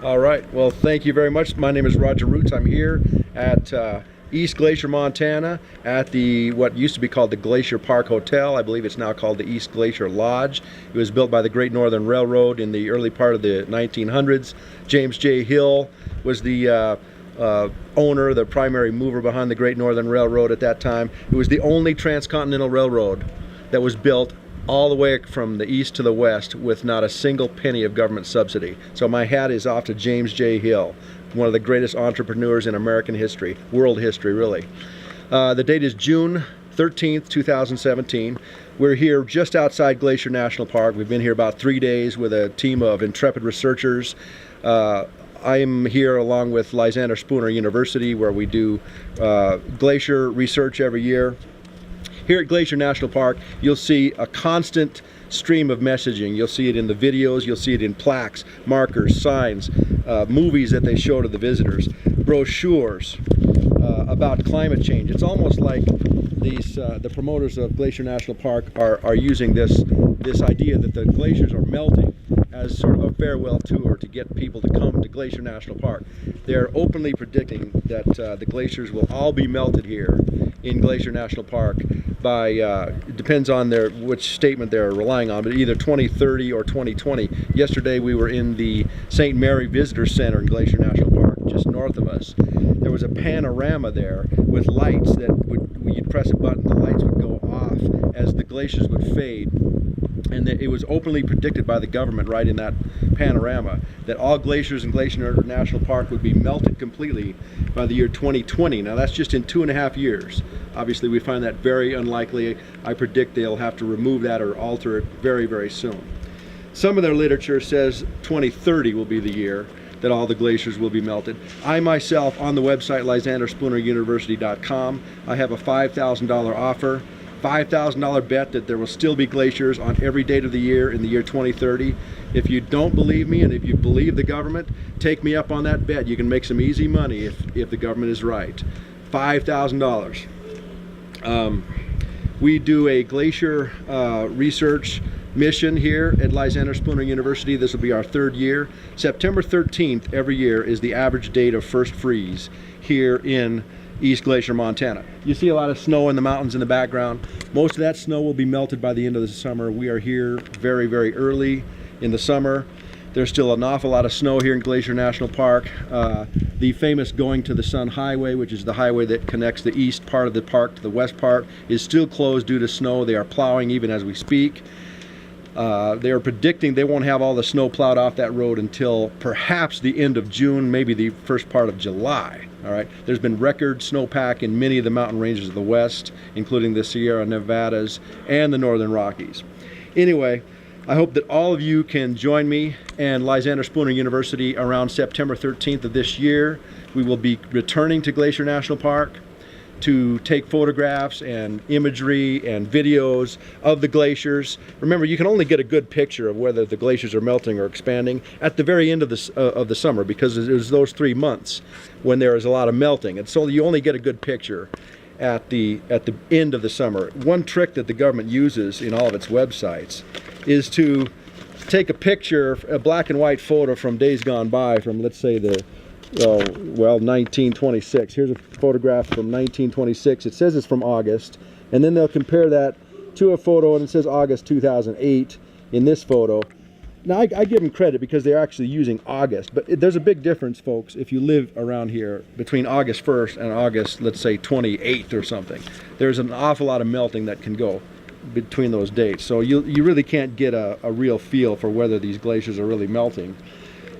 All right, well, thank you very much. My name is Roger Roots. I'm here at East Glacier, Montana, at what used to be called the Glacier Park Hotel. I believe it's now called the East Glacier Lodge. It was built by the Great Northern Railroad in the early part of the 1900s. James J. Hill was the owner, the primary mover behind the Great Northern Railroad at that time. It was the only transcontinental railroad that was built all the way from the east to the west with not a single penny of government subsidy. So my hat is off to James J. Hill, one of the greatest entrepreneurs in American history, world history really. The date is June 13th, 2017. We're here just outside Glacier National Park. We've been here about 3 days with a team of intrepid researchers. I'm here along with Lysander Spooner University, where we do glacier research every year. Here at Glacier National Park, you'll see a constant stream of messaging. You'll see it in the videos, you'll see it in plaques, markers, signs, movies that they show to the visitors, brochures about climate change. It's almost like the promoters of Glacier National Park are using this idea that the glaciers are melting as sort of a farewell tour to get people to come to Glacier National Park. They're openly predicting that the glaciers will all be melted here in Glacier National Park by, it depends on which statement they're relying on, but either 2030 or 2020. Yesterday we were in the St. Mary Visitor Center in Glacier National Park, just north of us. There was a panorama there with lights that when you'd press a button, the lights would go off as the glaciers would fade. And it was openly predicted by the government right in that panorama that all glaciers in Glacier National Park would be melted completely by the year 2020. Now that's just in 2.5 years. Obviously we find that very unlikely. I predict they'll have to remove that or alter it very, very soon. Some of their literature says 2030 will be the year that all the glaciers will be melted. I myself, on the website LysanderSpoonerUniversity.com, I have a $5,000 offer. $5,000 bet that there will still be glaciers on every date of the year in the year 2030. If you don't believe me and if you believe the government, take me up on that bet. You can make some easy money if the government is right. $5,000. We do a glacier research mission here at Lysander Spooner University. This will be our 3rd year. September 13th every year is the average date of first freeze here in East Glacier, Montana. You see a lot of snow in the mountains in the background. Most of that snow will be melted by the end of the summer. We are here very, very early in the summer. There's still an awful lot of snow here in Glacier National Park. The famous Going to the Sun Highway, which is the highway that connects the east part of the park to the west part, is still closed due to snow. They are plowing even as we speak. They are predicting they won't have all the snow plowed off that road until perhaps the end of June, maybe the first part of July. All right. There's been record snowpack in many of the mountain ranges of the west, including the Sierra Nevadas and the Northern Rockies. Anyway, I hope that all of you can join me and Lysander Spooner University around September 13th of this year. We will be returning to Glacier National Park to take photographs and imagery and videos of the glaciers. Remember, you can only get a good picture of whether the glaciers are melting or expanding at the very end of the summer, because it was those 3 months when there is a lot of melting, and so you only get a good picture at the end of the summer. One trick that the government uses in all of its websites is to take a picture, a black and white photo from days gone by, from let's say 1926. Here's a photograph from 1926. It says it's from August, and then they'll compare that to a photo and it says August 2008 in this photo. Now I give them credit because they're actually using August, but there's a big difference, folks, if you live around here between August 1st and August, let's say 28th or something. There's an awful lot of melting that can go between those dates, so you really can't get a real feel for whether these glaciers are really melting,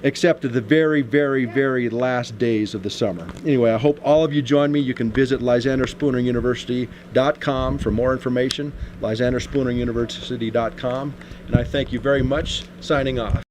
except at the very, very, very last days of the summer. Anyway, I hope all of you join me. You can visit LysanderSpoonerUniversity.com for more information, LysanderSpoonerUniversity.com, and I thank you very much. Signing off.